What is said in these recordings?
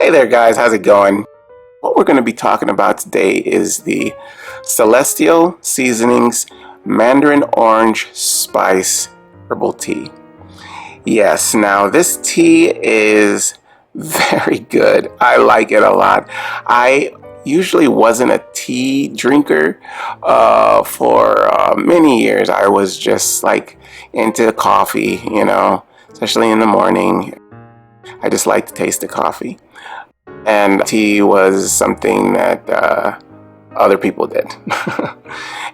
Hey there, guys. How's it going? What we're going to be talking about today is the Celestial Seasonings Mandarin Orange Spice Herbal Tea. Yes, now this tea is very good. I like it a lot. I usually wasn't a tea drinker for many years. I was just like into coffee, especially in the morning. I just like to taste the coffee. And tea was something that other people did.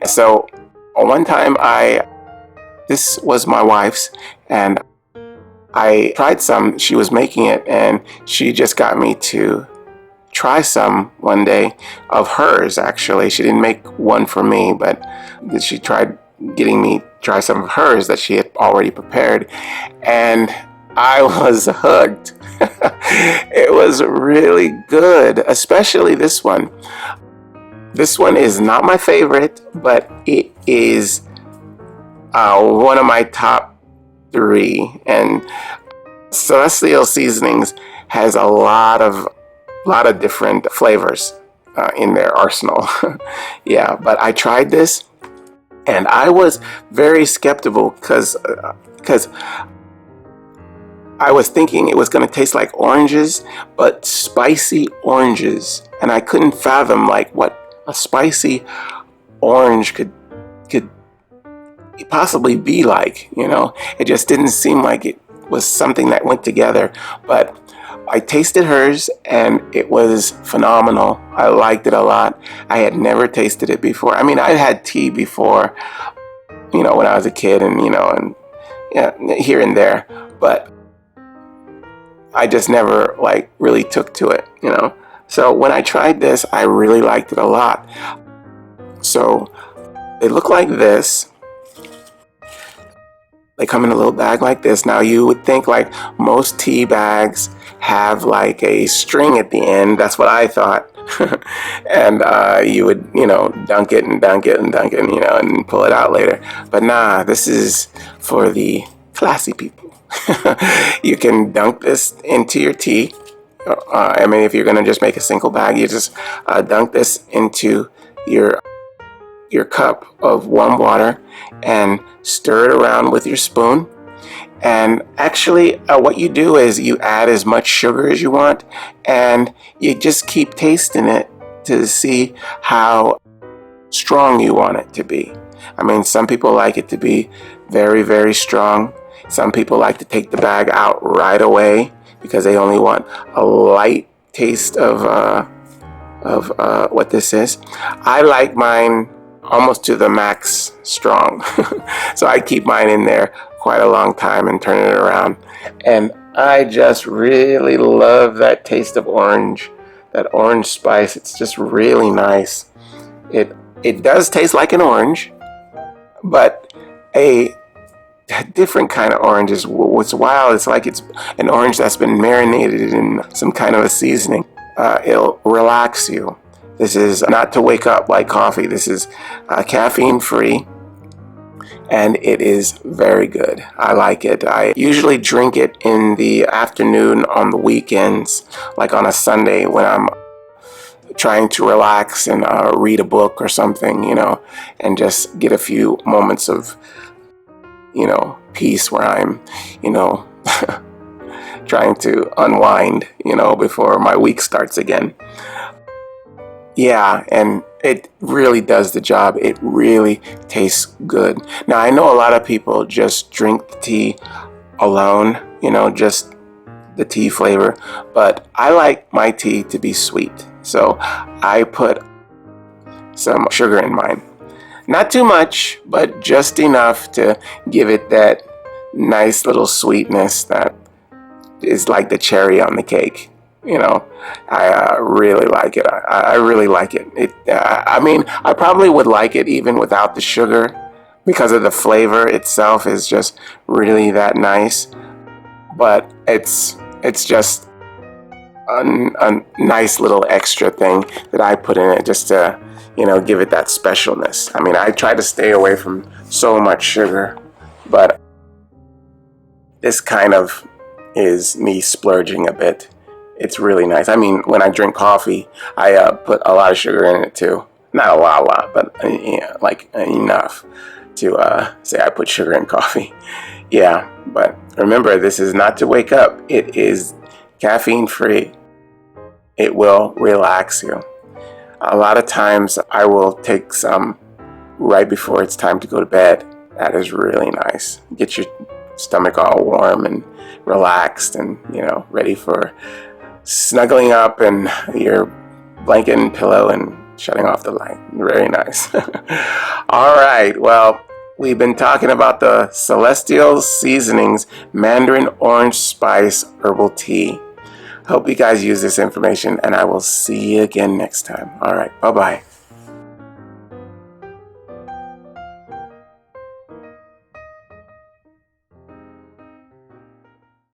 So one time this was my wife's, and I tried some. She was making it, and she just got me to try some one day of hers. Actually, she didn't make one for me, but she tried getting me try some of hers that she had already prepared, and I was hooked. It was really good, especially this one. This one is not my favorite, but it is one of my top three. And Celestial Seasonings has a lot of different flavors in their arsenal. Yeah, but I tried this, and I was very skeptical because I was thinking it was going to taste like oranges, but spicy oranges. And I couldn't fathom like what a spicy orange could possibly be like, It just didn't seem like it was something that went together. But I tasted hers, and it was phenomenal. I liked it a lot. I had never tasted it before. I mean, I had tea before, when I was a kid, and here and there, but I just never really took to it, So when I tried this, I really liked it a lot. So they look like this. They come in a little bag like this. Now you would think like most tea bags have like a string at the end. That's what I thought. And you would, dunk it and dunk it and dunk it, and pull it out later. But nah, this is for the classy people. You can dunk this into your tea. I mean, if you're going to just make a single bag, you just dunk this into your cup of warm water and stir it around with your spoon. And actually, what you do is you add as much sugar as you want, and you just keep tasting it to see how strong you want it to be. I mean, some people like it to be very, very strong. Some people like to take the bag out right away because they only want a light taste of what this is. I like mine almost to the max strong. So I keep mine in there quite a long time and turn it around. And I just really love that taste of orange, that orange spice. It's just really nice. It does taste like an orange, but a different kind of orange is what's wild. It's like it's an orange that's been marinated in some kind of a seasoning. It'll relax you. This is not to wake up like coffee. This is caffeine free, and it is very good. I like it. I usually drink it in the afternoon on the weekends, like on a Sunday when I'm trying to relax and read a book or something, and just get a few moments of peace where I'm, trying to unwind, before my week starts again. Yeah, and it really does the job. It really tastes good. Now, I know a lot of people just drink the tea alone, just the tea flavor, but I like my tea to be sweet. So I put some sugar in mine. Not too much, but just enough to give it that nice little sweetness that is like the cherry on the cake. I really like it. I really like it. I mean, I probably would like it even without the sugar because of the flavor itself is just really that nice. But it's just a nice little extra thing that I put in it just to give it that specialness. I mean, I try to stay away from so much sugar, but this kind of is me splurging a bit It's really nice. I mean, when I drink coffee, I put a lot of sugar in it too. Not a lot, but like enough to say I put sugar in coffee. Yeah, but remember, this is not to wake up. It is caffeine free. It will relax you. A lot of times I will take some right before it's time to go to bed. That is really nice. Get your stomach all warm and relaxed and, ready for snuggling up and your blanket and pillow and shutting off the light. Very nice. All right. Well, we've been talking about the Celestial Seasonings Mandarin Orange Spice Herbal Tea. Hope you guys use this information, and I will see you again next time. All right. Bye-bye.